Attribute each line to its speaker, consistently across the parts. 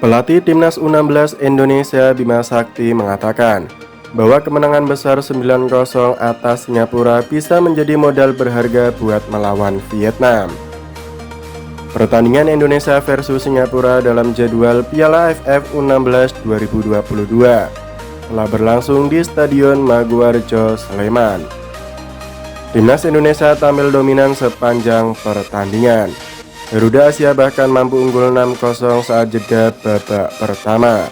Speaker 1: Pelatih Timnas U16 Indonesia Bima Sakti mengatakan bahwa kemenangan besar 9-0 atas Singapura bisa menjadi modal berharga buat melawan Vietnam. Pertandingan Indonesia versus Singapura dalam jadwal Piala AFF U16 2022 telah berlangsung di Stadion Maguwarjo, Sleman. Timnas Indonesia tampil dominan sepanjang pertandingan. Garuda Asia bahkan mampu unggul 6-0 saat jeda babak pertama.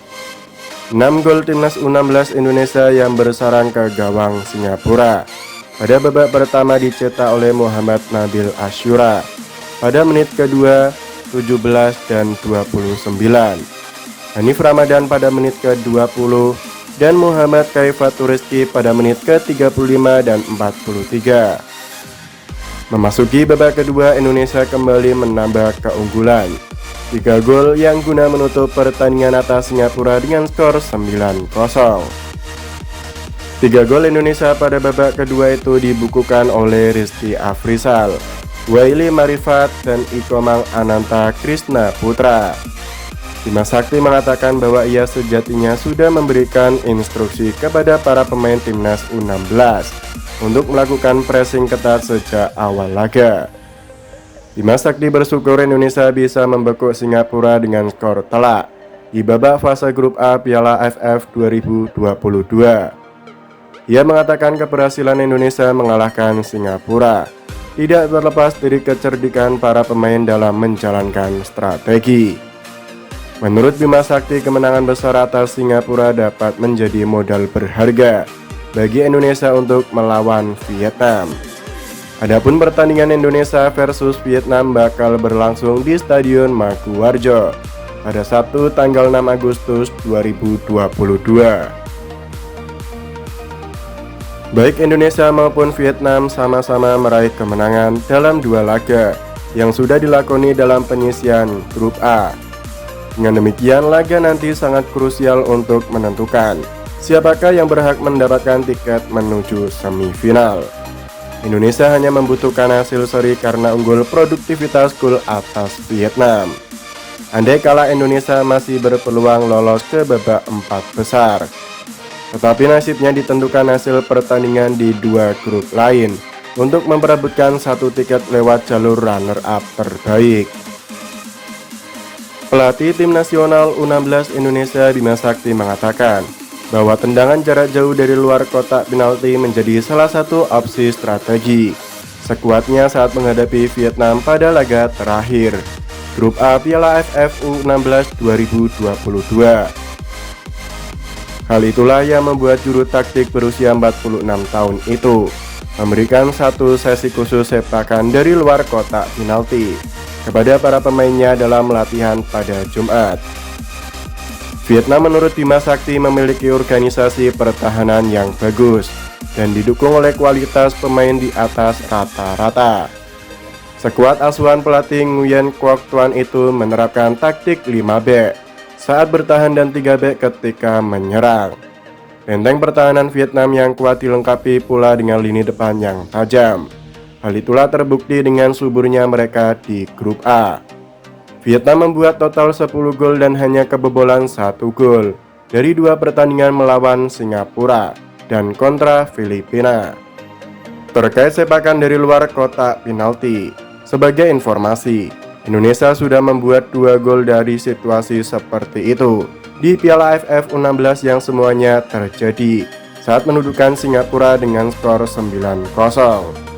Speaker 1: 6 gol Timnas U16 Indonesia yang bersarang ke gawang Singapura pada babak pertama dicetak oleh Muhammad Nabil Asyura pada menit kedua, 17 dan 29. Hanif Ramadan pada menit ke-20 dan Muhammad Kaifatur Rizky pada menit ke-35 dan 43. Memasuki babak kedua, Indonesia kembali menambah keunggulan 3 gol yang guna menutup pertandingan atas Singapura dengan skor 9-0. 3 gol Indonesia pada babak kedua itu dibukukan oleh Rizky Afrizal, Waili Marifat, dan Ikomang Ananta Krisna Putra. Bima Sakti mengatakan bahwa ia sejatinya sudah memberikan instruksi kepada para pemain Timnas U16 untuk melakukan pressing ketat sejak awal laga. Bima Sakti bersyukur Indonesia bisa membekuk Singapura dengan skor telak di babak fase grup A Piala AFF 2022. Ia mengatakan keberhasilan Indonesia mengalahkan Singapura tidak terlepas dari kecerdikan para pemain dalam menjalankan strategi. Menurut Bima Sakti, kemenangan besar atas Singapura dapat menjadi modal berharga bagi Indonesia untuk melawan Vietnam. Adapun pertandingan Indonesia versus Vietnam bakal berlangsung di Stadion Maguwarjo pada Sabtu tanggal 6 Agustus 2022. Baik Indonesia maupun Vietnam sama-sama meraih kemenangan dalam 2 laga yang sudah dilakoni dalam penyisian grup A. Dengan demikian, laga nanti sangat krusial untuk menentukan siapakah yang berhak mendapatkan tiket menuju semifinal. Indonesia hanya membutuhkan hasil seri karena unggul produktivitas gol atas Vietnam. Andai kala Indonesia masih berpeluang lolos ke babak 4 besar. Tetapi nasibnya ditentukan hasil pertandingan di 2 grup lain untuk memperebutkan 1 tiket lewat jalur runner-up terbaik. Pelatih Tim Nasional U16 Indonesia Bima Sakti mengatakan bahwa tendangan jarak jauh dari luar kotak penalti menjadi salah satu opsi strategi sekuatnya saat menghadapi Vietnam pada laga terakhir Grup A Piala AFF U16 2022. Hal itulah yang membuat juru taktik berusia 46 tahun itu memberikan 1 sesi khusus sepakan dari luar kotak penalti kepada para pemainnya dalam latihan pada Jumat. Vietnam menurut Bima Sakti memiliki organisasi pertahanan yang bagus dan didukung oleh kualitas pemain di atas rata-rata. Sekuat asuhan pelatih Nguyen Quoc Tuan itu menerapkan taktik 5 back saat bertahan dan 3 back ketika menyerang. Benteng pertahanan Vietnam yang kuat dilengkapi pula dengan lini depan yang tajam. Hal itulah terbukti dengan suburnya mereka di grup A. Vietnam membuat total 10 gol dan hanya kebobolan 1 gol dari 2 pertandingan melawan Singapura dan kontra Filipina. Terkait sepakan dari luar kotak penalti, sebagai informasi, Indonesia sudah membuat 2 gol dari situasi seperti itu di Piala AFF U16 yang semuanya terjadi saat mendudukan Singapura dengan skor 9-0.